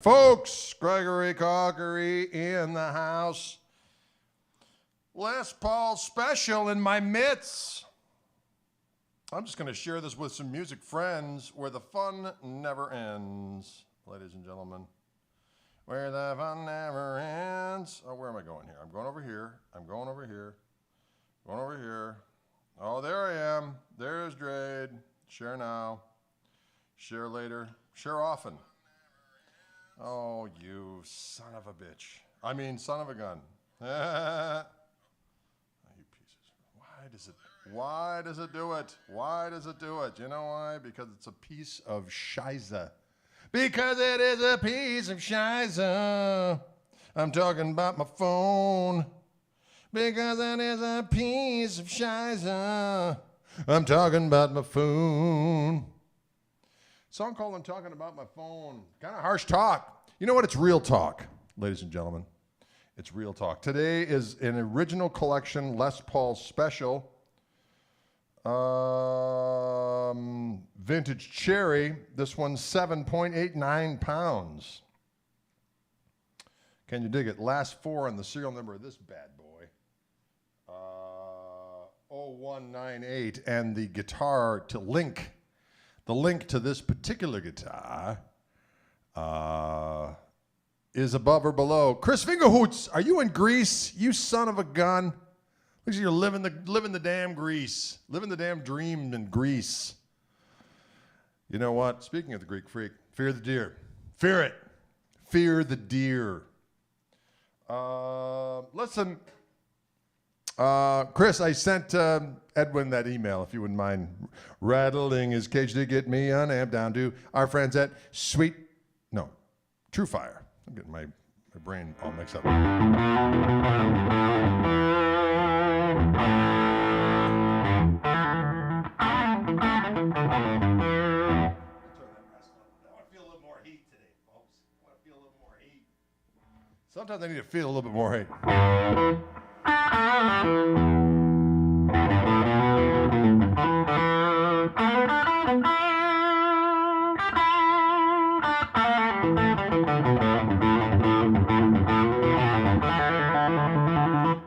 Folks, Gregory Cockery in the house. Les Paul special in my midst. I'm just going to share this with some music friends where the fun never ends, ladies and gentlemen. Where the fun never ends. Oh, where am I going here? I'm going over here. I'm going over here. Going over here. Oh, there I am. There's Drade. Share now. Share later. Share often. Oh, you son of a bitch. I mean, son of a gun. You pieces. Why does it do it? Why does it do it? You know why? Because it's a piece of shiza. Because it is a piece of shiza. I'm talking about my phone. Because it is a piece of shiza. I'm talking about my phone. Song called I'm Talking About My Phone. Kind of harsh talk. You know what? It's real talk, ladies and gentlemen. It's real talk. Today is an original collection Les Paul special. Vintage cherry. This one's 7.89 pounds. Can you dig it? Last four on the serial number of this bad boy. 0198. And the guitar to link. The link to this particular guitar is above or below. Chris Fingerhoots, are you in Greece? You son of a gun. Looks like you're living the damn Greece. Living the damn dream in Greece. You know what? Speaking of the Greek freak, fear the deer. Fear it. Fear the deer. Listen, Chris, I sent Edwin that email, if you wouldn't mind rattling his cage to get me unamped down to our friends at True Fire. I'm getting my brain all mixed up. I want to feel a little more heat today, folks. I want to feel a little more heat. Sometimes I need to feel a little bit more heat.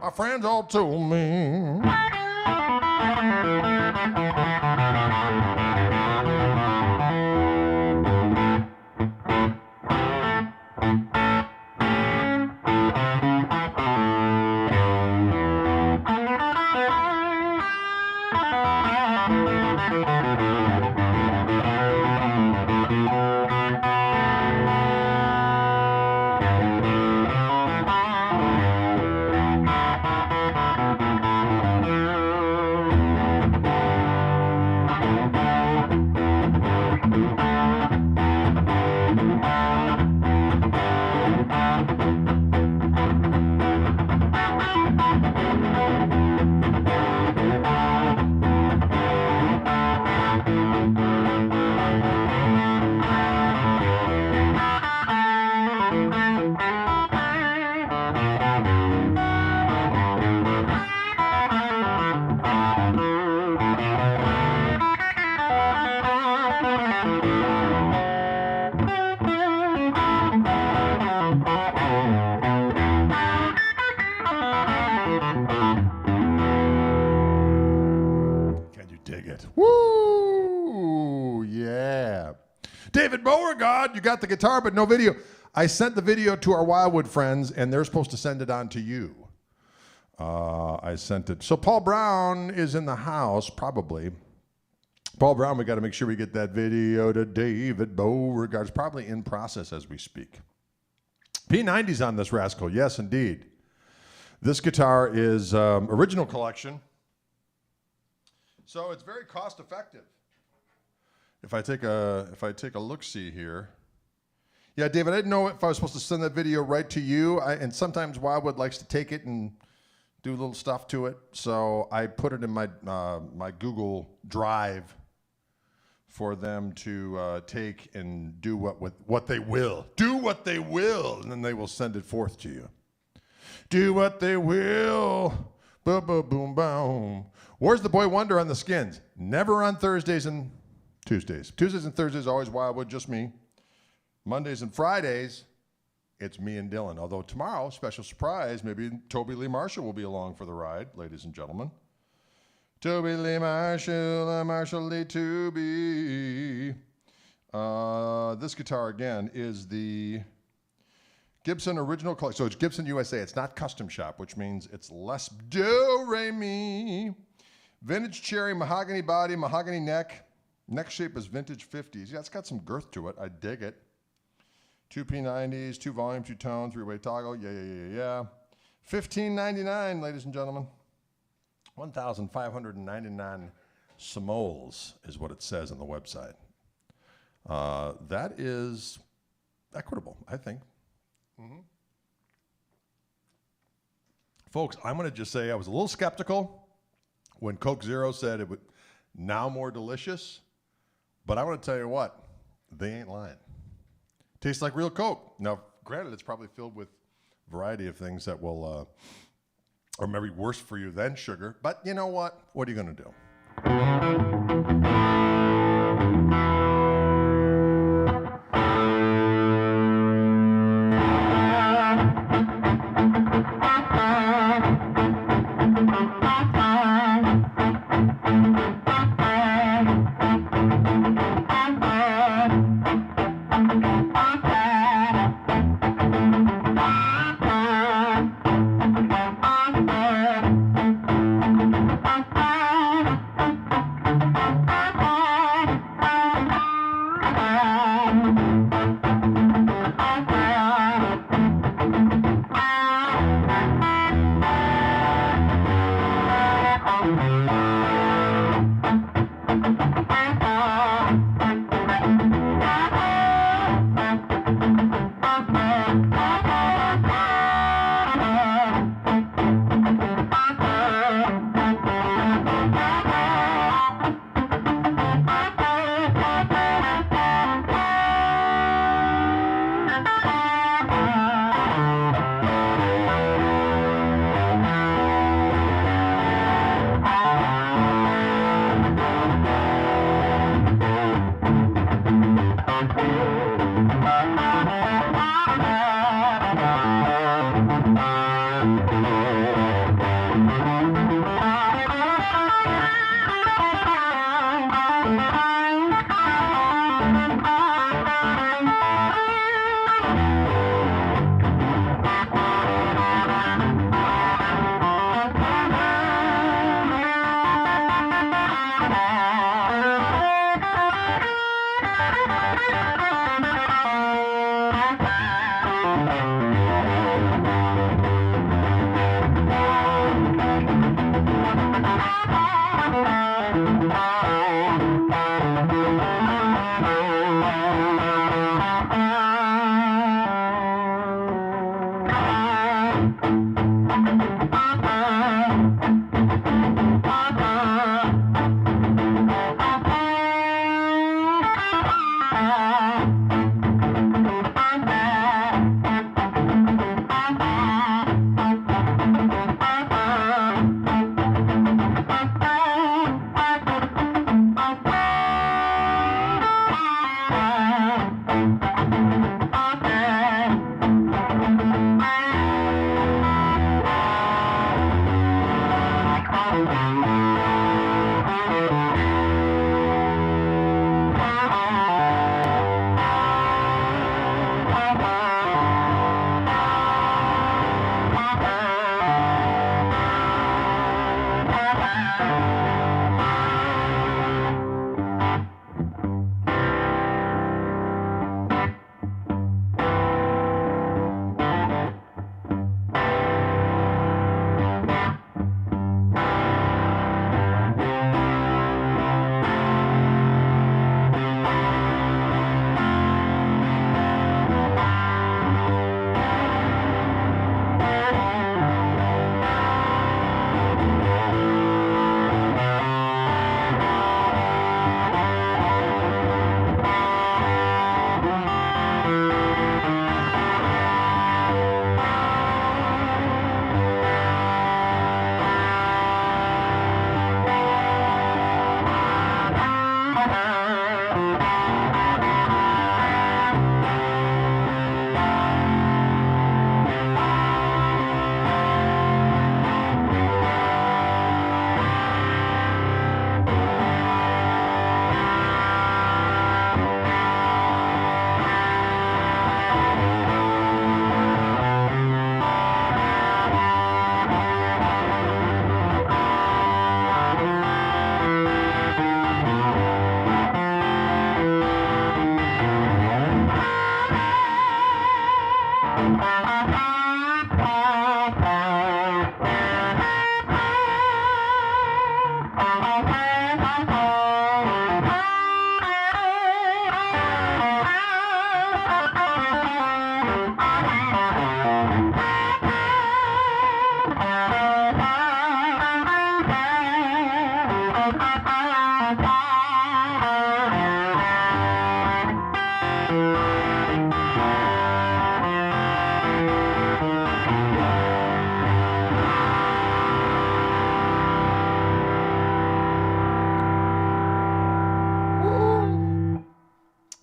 My friends all told me Beauregard, you got the guitar, but no video. I sent the video to our Wildwood friends, and they're supposed to send it on to you. I sent it. So Paul Brown is in the house, probably. Paul Brown, we got to make sure we get that video to David Beauregard. It's probably in process as we speak. P90's on this rascal, yes, indeed. This guitar is original collection, so it's very cost effective. If I take a look-see here. Yeah, David, I didn't know if I was supposed to send that video right to you. And sometimes Wildwood likes to take it and do a little stuff to it. So I put it in my my Google Drive for them to take and do what they will. Do what they will, and then they will send it forth to you. Do what they will. Boom, boom. Where's the Boy Wonder on the Skins? Never on Thursdays and Tuesdays. Tuesdays and Thursdays, always Wildwood, just me. Mondays and Fridays, it's me and Dylan. Although tomorrow, special surprise, maybe Toby Lee Marshall will be along for the ride, ladies and gentlemen. Toby Lee Marshall, Marshall Lee Toby. This guitar, again, is the Gibson original collection. So it's Gibson USA. It's not custom shop, which means it's less do-re-mi. Vintage cherry, mahogany body, mahogany neck. Neck shape is vintage 50s. Yeah, it's got some girth to it. I dig it. 2 P90s, 2 volume, 2 tone, 3-way toggle. Yeah. $15.99, ladies and gentlemen. 1,599 simoles is what it says on the website. That is equitable, I think. Folks, I'm going to just say I was a little skeptical when Coke Zero said it would now more delicious, but I want to tell you what, they ain't lying. Tastes like real Coke. Now, granted, it's probably filled with a variety of things that will, or maybe worse for you than sugar, but you know what? What are you going to do?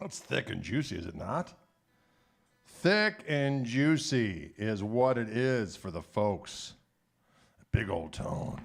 That's thick and juicy, is it not? Thick and juicy is what it is for the folks. Big old tone.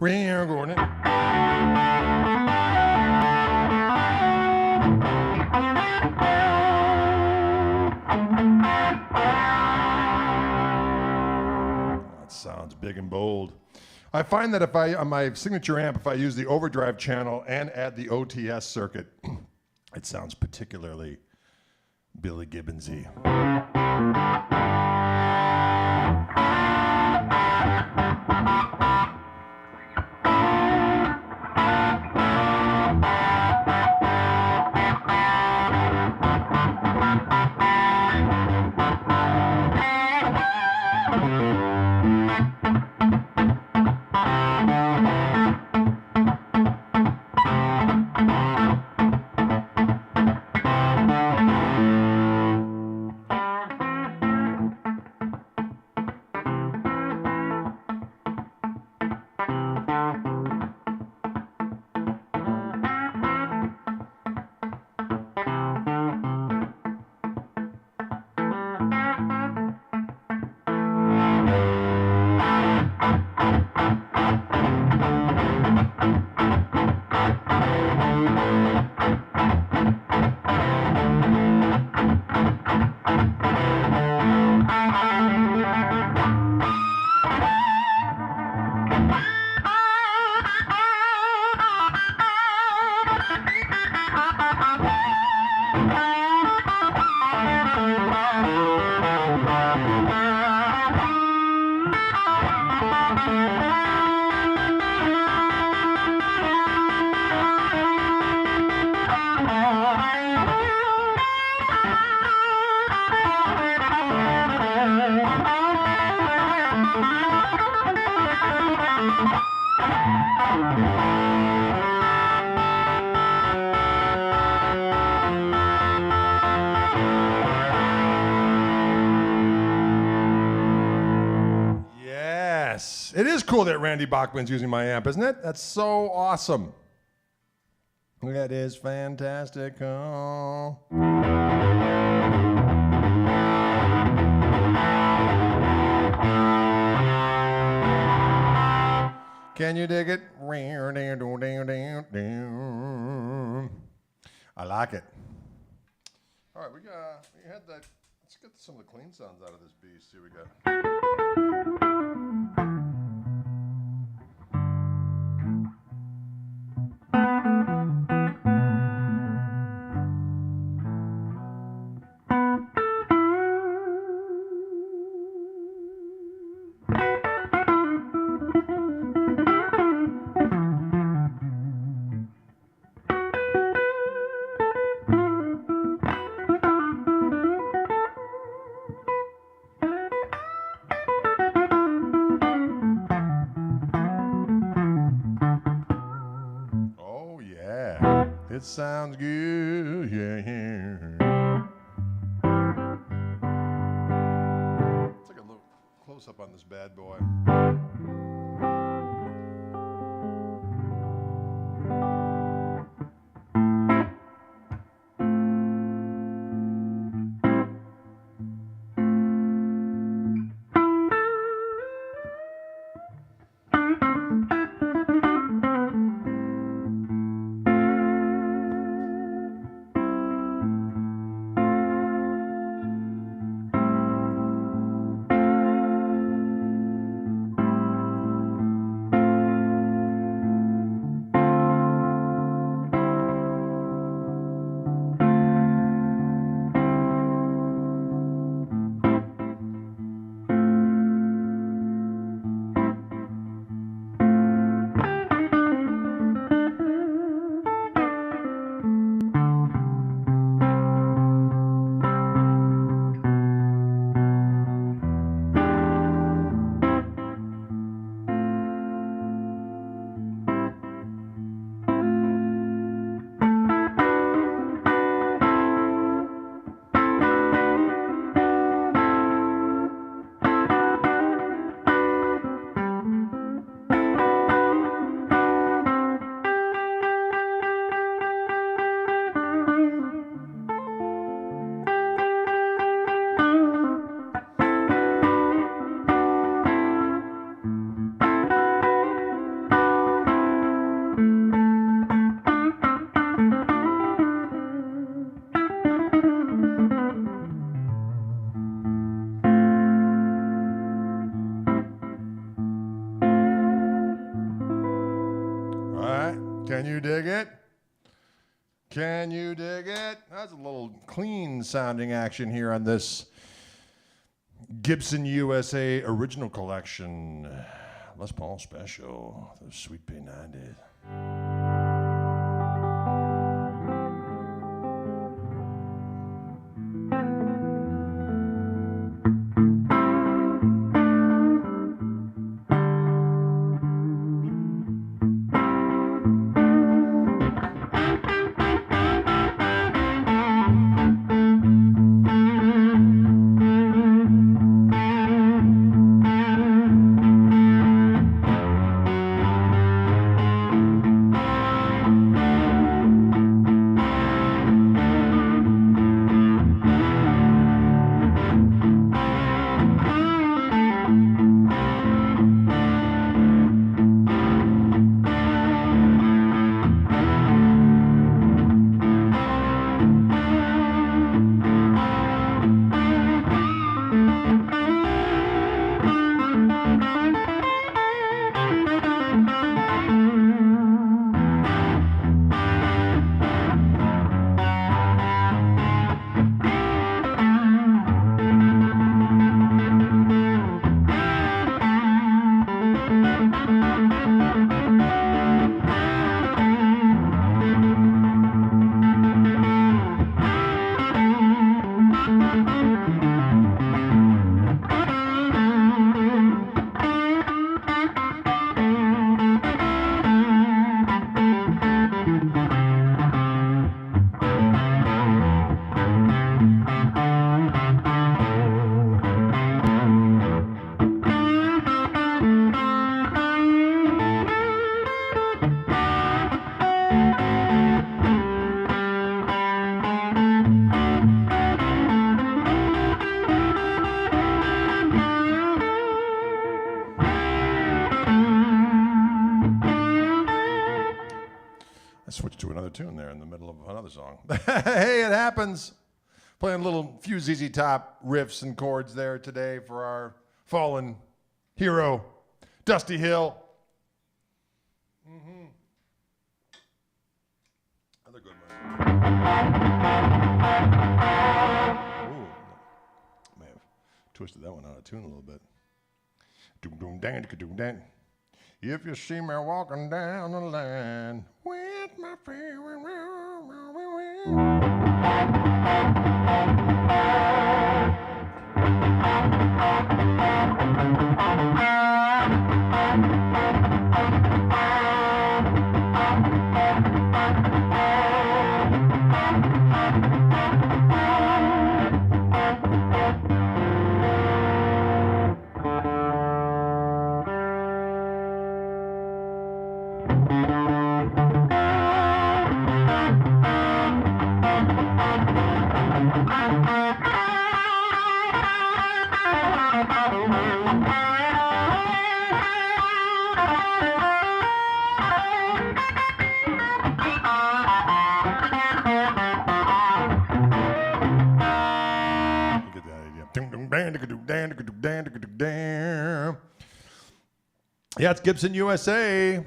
We're going in. That sounds big and bold. I find that if I, on my signature amp, if I use the overdrive channel and add the OTS circuit, it sounds particularly Billy Gibbonsy. It is cool that Randy Bachman's using my amp, isn't it? That's so awesome. That is fantastical. Can you dig it? I like it. All right, we had that. Let's get some of the clean sounds out of this beast. Here we go. It sounds good, yeah. Let's take a little close up on this bad boy. Can you dig it? Can you dig it? That's a little clean sounding action here on this Gibson USA Original Collection. Les Paul Special, the Sweet Pea 90s. of tune there in the middle of another song. Hey, it happens. Playing a few ZZ Top riffs and chords there today for our fallen hero, Dusty Hill. Another good one. Ooh, may have twisted that one out of tune a little bit. If you see me walking down the line with my favorite. Yeah, it's Gibson, USA.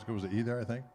Goes to E there, I think.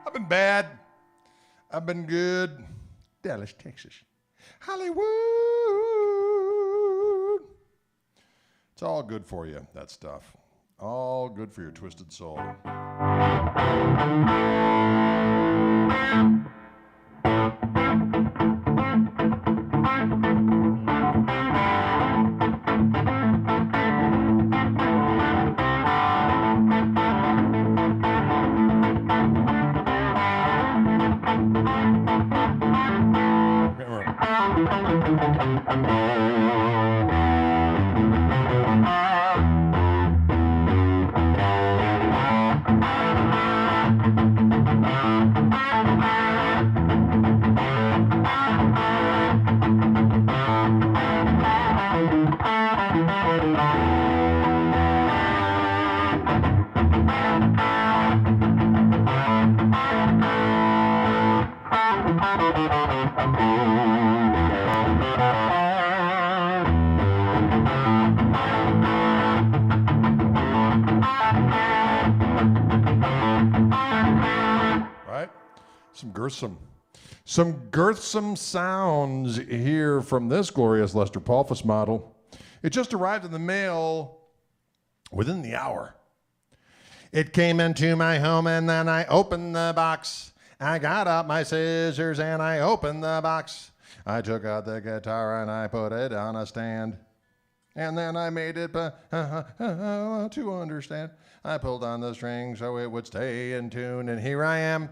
I've been bad. I've been good. Dallas, Texas. Hollywood. It's all good for you, that stuff. All good for your twisted soul. Some girthsome sounds here from this glorious Lester Palfus model. It just arrived in the mail within the hour. It came into my home and then I opened the box. I got out my scissors and I opened the box. I took out the guitar and I put it on a stand. And then I made it to understand. I pulled on the string so it would stay in tune, and here I am.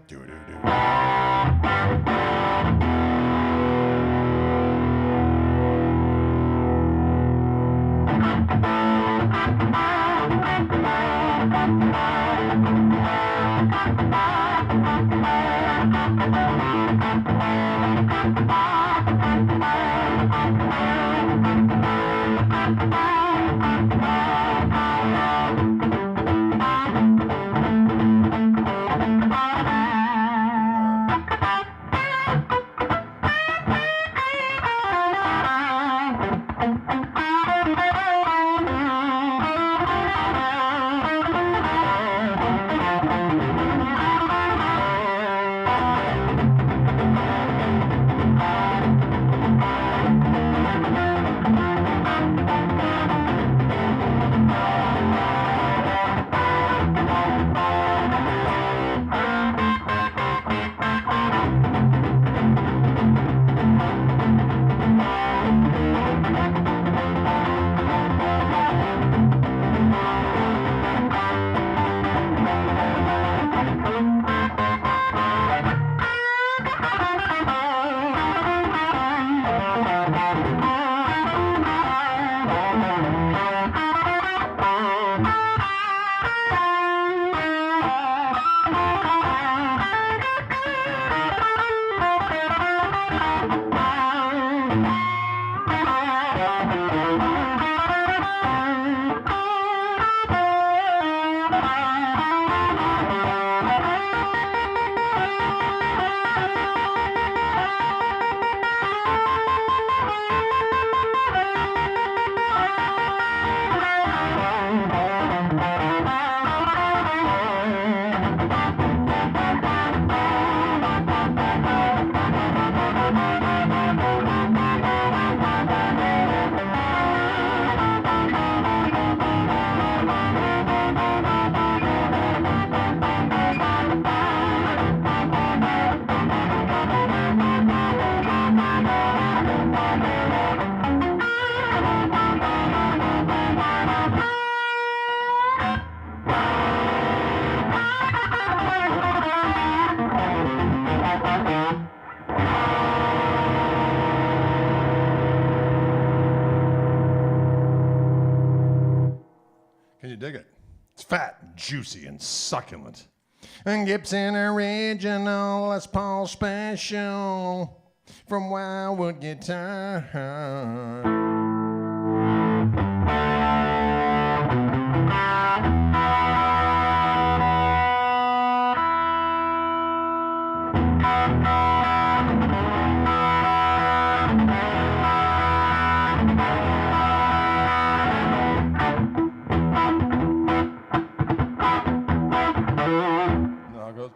Can you dig it? It's fat, juicy, and succulent. And Gibson Original, Les Paul Special from Wildwood Guitar. No, it goes.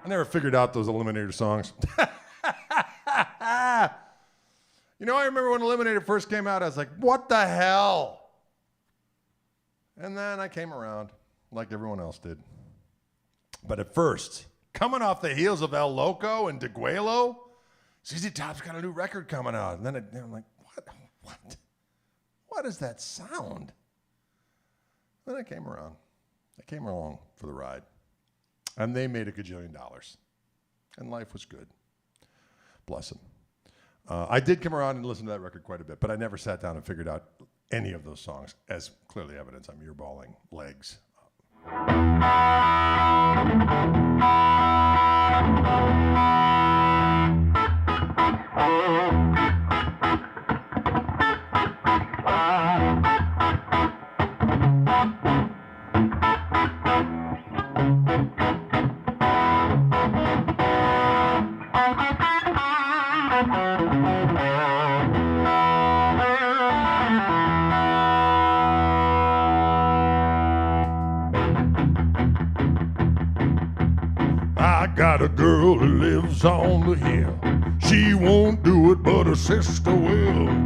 I never figured out those Eliminator songs. You know, I remember when Eliminator first came out, I was like, what the hell? And then I came around, like everyone else did. But at first, coming off the heels of El Loco and DeGuelo, ZZ Top's got a new record coming out. And then I'm like, what? What is that sound? Then I came around. I came along for the ride. And they made $1 gajillion. And life was good. Bless them. I did come around and listen to that record quite a bit, but I never sat down and figured out any of those songs, as clearly evidence I'm earballing legs. I got a girl who lives on the hill. She won't do it, but her sister will.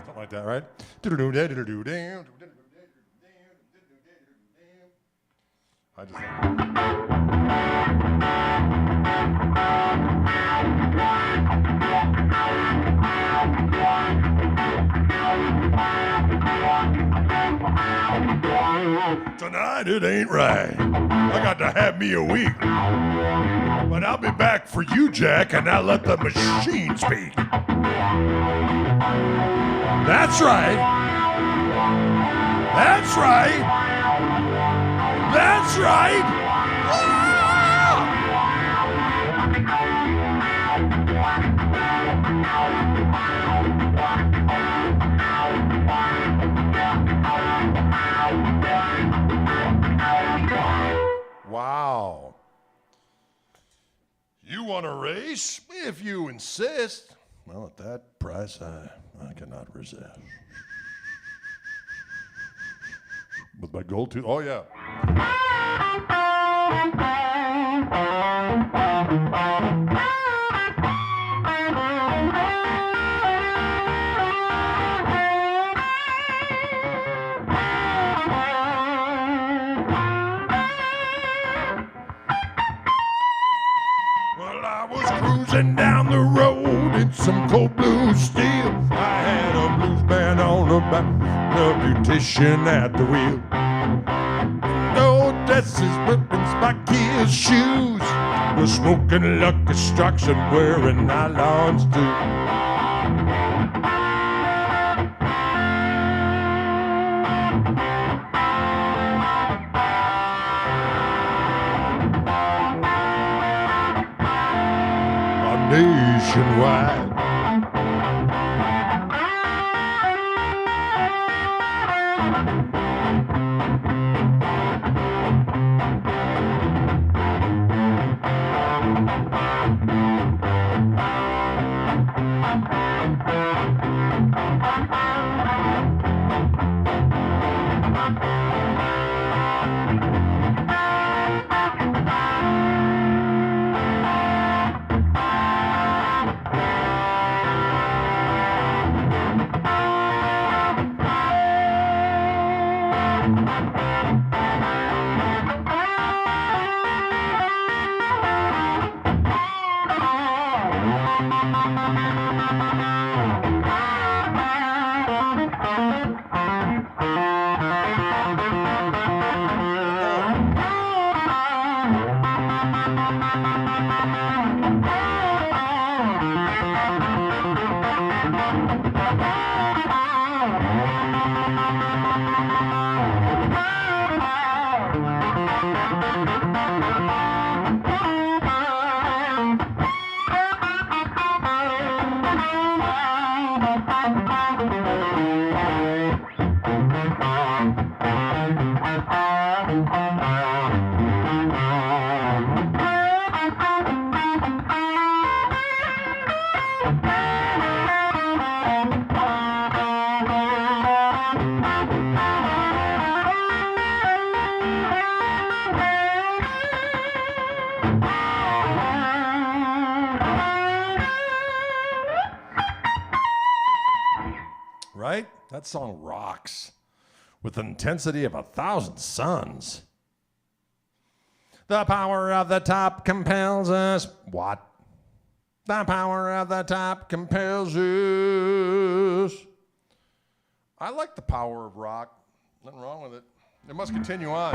Something like that, right? I just tonight it ain't right. I got to have me a week. But I'll be back for you, Jack, and I'll let the machine speak. That's right. That's right. That's right. Wow. You want to race? If you insist. Well, at that price, I cannot resist. With my gold tooth. Oh, yeah. Well, I was cruising down the road in some cold blue steel. I had a blues band on the back, a beautician at the wheel. No dresses, ribbons, back heels, shoes. We're smoking Lucky Strikes and wearing nylons too. Nationwide. Right? That song rocks with the intensity of 1,000 suns. The power of the top compels us. What? The power of the top compels us. I like the power of rock. Nothing wrong with it. It must continue on.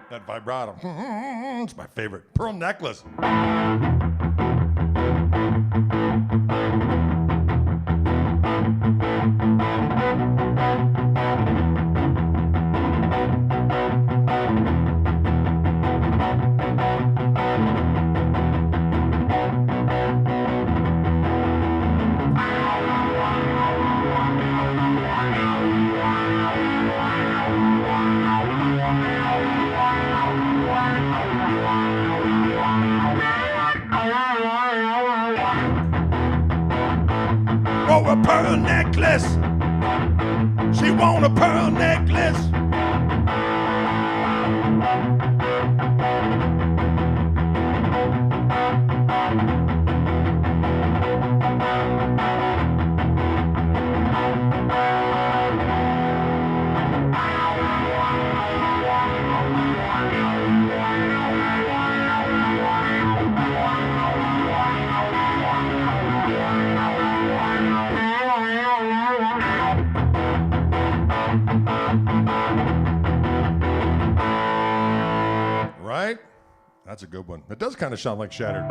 That vibrato. It's my favorite. Pearl necklace. Oh, a pearl necklace. She want a pearl necklace. Right? That's a good one. It does kind of sound like Shattered.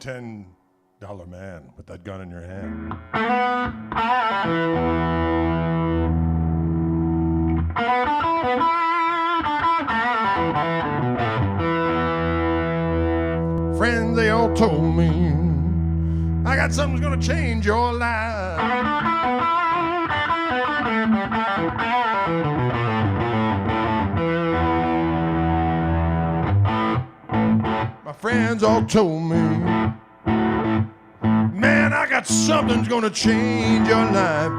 $10 man with that gun in your hand. Friends, they all told me I got something's gonna change your life. My friends all told me, man, I got something's gonna change your life.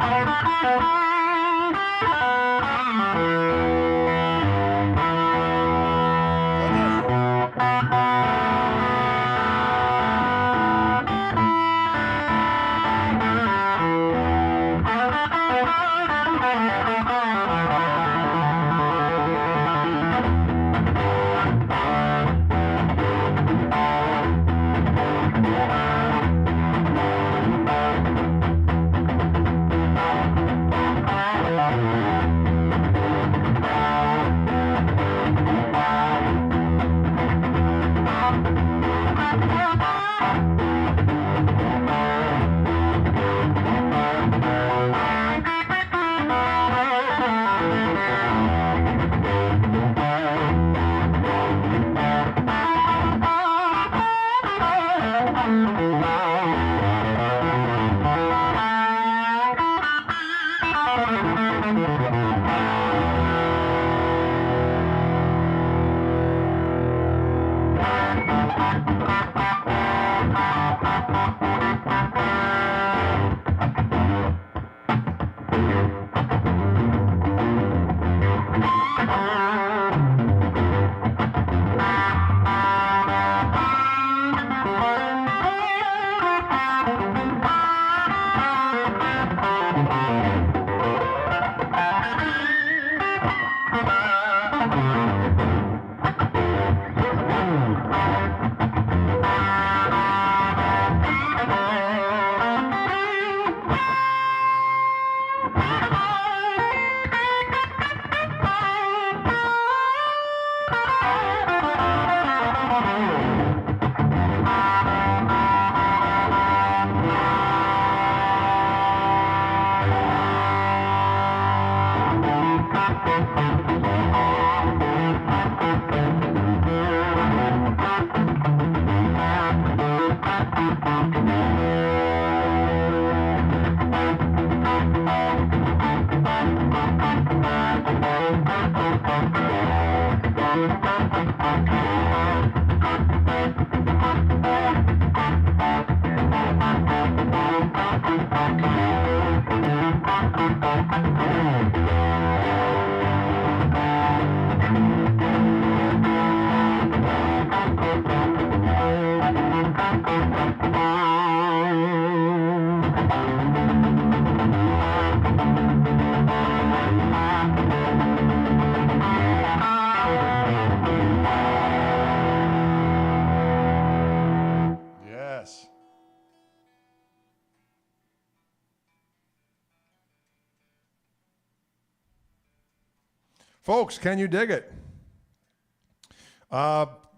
Folks, can you dig it?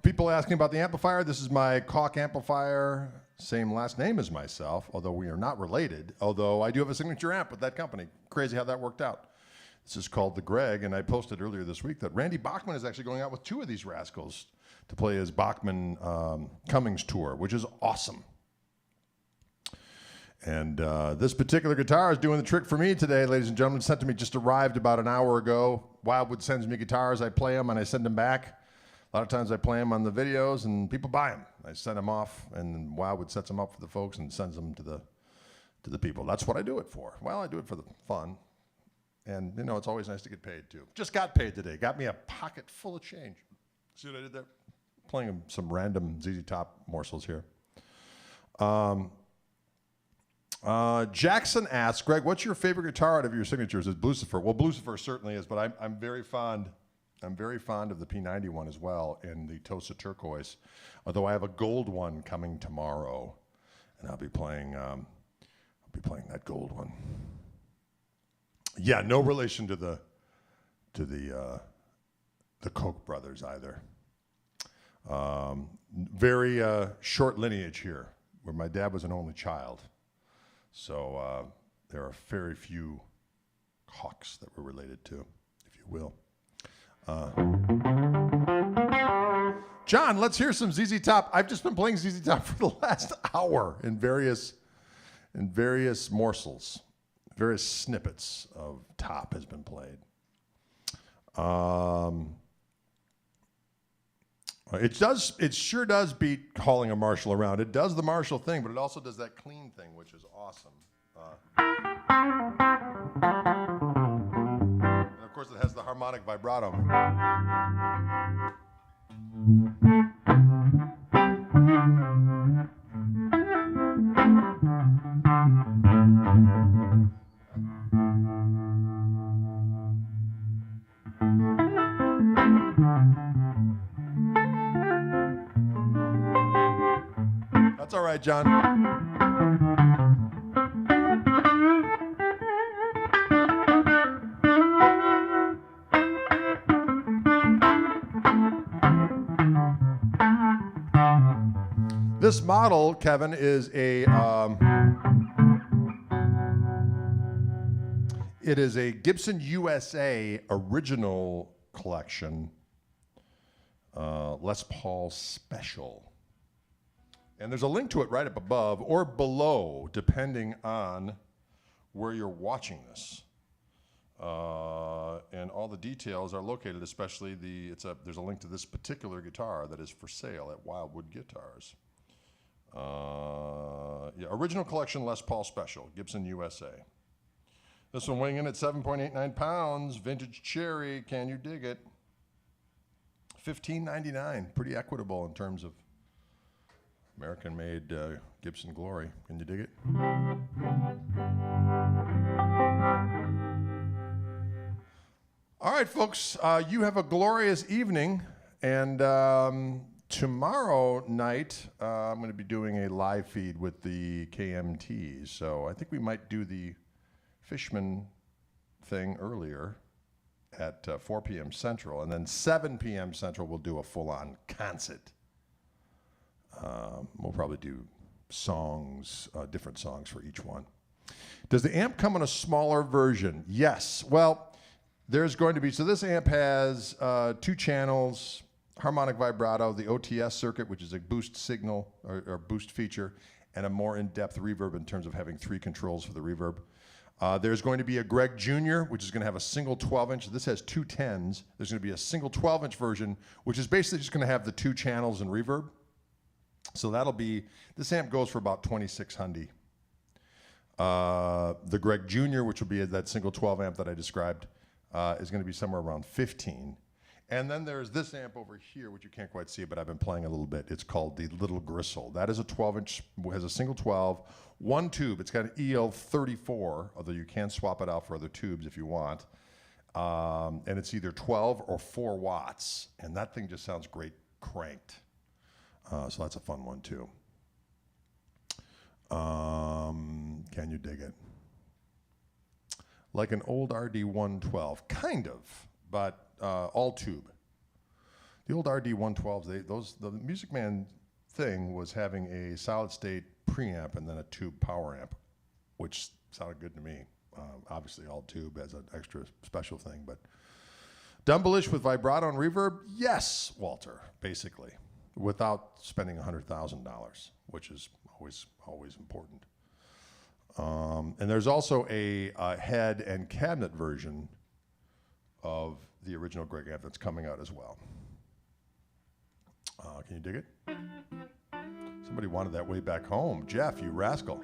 People asking about the amplifier. This is my Koch amplifier. Same last name as myself, although we are not related. Although I do have a signature amp with that company. Crazy how that worked out. This is called the Greg, and I posted earlier this week that Randy Bachman is actually going out with 2 of these rascals to play his Bachman Cummings tour, which is awesome. And this particular guitar is doing the trick for me today, ladies and gentlemen. Sent to me, just arrived about an hour ago. Wildwood sends me guitars. I play them and I send them back. A lot of times I play them on the videos and people buy them. I send them off, and then Wildwood sets them up for the folks and sends them to the people. That's what I do it for. Well, I do it for the fun. And, you know, it's always nice to get paid, too. Just got paid today. Got me a pocket full of change. See what I did there? Playing some random ZZ Top morsels here. Jackson asks, Greg, what's your favorite guitar out of your signatures? Is Blucifer? Well, Blucifer certainly is, but I'm very fond of the P90 one as well, and the Tosa Turquoise. Although I have a gold one coming tomorrow, and I'll be playing that gold one. Yeah, no relation to the Koch brothers either. Very short lineage here. where my dad was an only child. So there are very few Kochs that we're related to, if you will. John, let's hear some ZZ Top. I've just been playing ZZ Top for the last hour in various morsels. Various snippets of Top has been played. It sure does beat hauling a Marshall around. It does the Marshall thing, but it also does that clean thing, which is awesome. And of course, it has the harmonic vibrato. That's all right, John. This model, Kevin, is it is a Gibson USA original collection Les Paul Special. And there's a link to it right up above or below, depending on where you're watching this. And all the details are located, especially there's a link to this particular guitar that is for sale at Wildwood Guitars. Original collection Les Paul Special, Gibson USA. This one weighing in at 7.89 pounds, vintage cherry, can you dig it? $15.99, pretty equitable in terms of American-made Gibson glory. Can you dig it? All right, folks, you have a glorious evening, and tomorrow night I'm going to be doing a live feed with the KMTs, so I think we might do the Fishman thing earlier at 4 p.m. Central, and then 7 p.m. Central we'll do a full-on concert. We'll probably do songs, different songs for each one. Does the amp come in a smaller version? Yes. Well, there's going to be, so this amp has 2 channels, harmonic vibrato, the OTS circuit, which is a boost signal or boost feature, and a more in-depth reverb in terms of having 3 controls for the reverb. There's going to be a Greg Jr., which is going to have a single 12-inch. This has 2 10s. There's going to be a single 12-inch version, which is basically just going to have the 2 channels and reverb. So that'll be, this amp goes for about $2,600. The Greg Jr., which will be that single 12 amp that I described, is going to be somewhere around $15. And then there's this amp over here, which you can't quite see, but I've been playing a little bit. It's called the Little Gristle. That is a 12-inch, has a single 12, 1 tube. It's got an EL34, although you can swap it out for other tubes if you want. And it's either 12 or 4 watts. And that thing just sounds great cranked. So that's a fun one, too. Can you dig it? Like an old RD-112, kind of, but all tube. The old RD-112s, the Music Man thing was having a solid state preamp and then a tube power amp, which sounded good to me. Obviously, all tube as an extra special thing, but Dumblish with vibrato and reverb, yes, Walter, basically, without spending $100,000, which is always important. And there's also a head and cabinet version of the original Greg amp that's coming out as well. Can you dig it? Somebody wanted that way back home. Jeff, you rascal.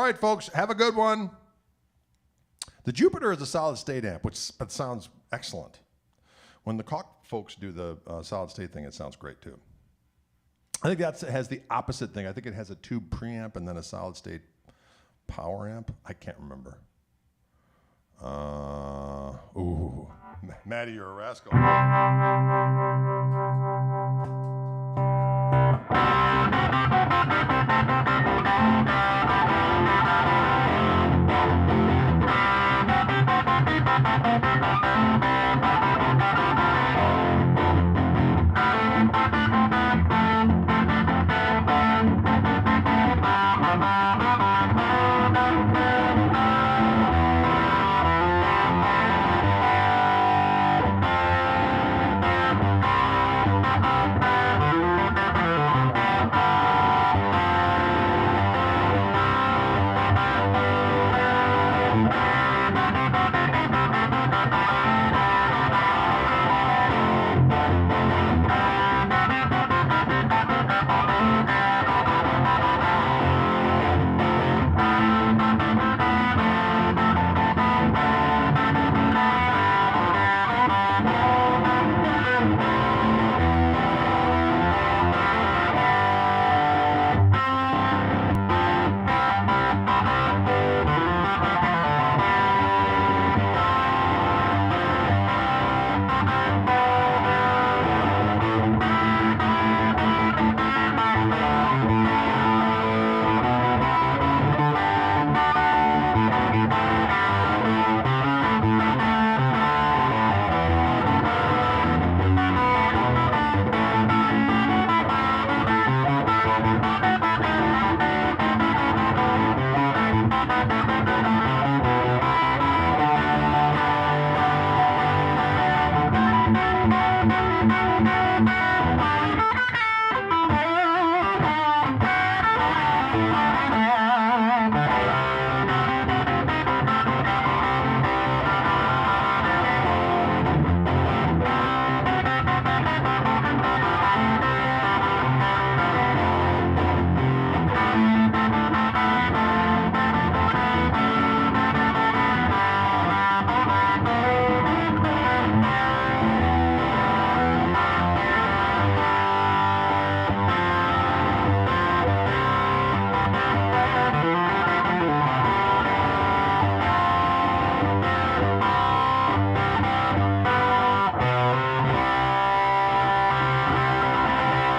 right, folks, have a good one. The Jupiter is a solid state amp, which that sounds excellent. When the Koch folks do the solid state thing, it sounds great too. I think that has the opposite thing. I think it has a tube preamp and then a solid state power amp. I can't remember. Maddie, you're a rascal.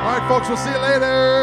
All right, folks, we'll see you later.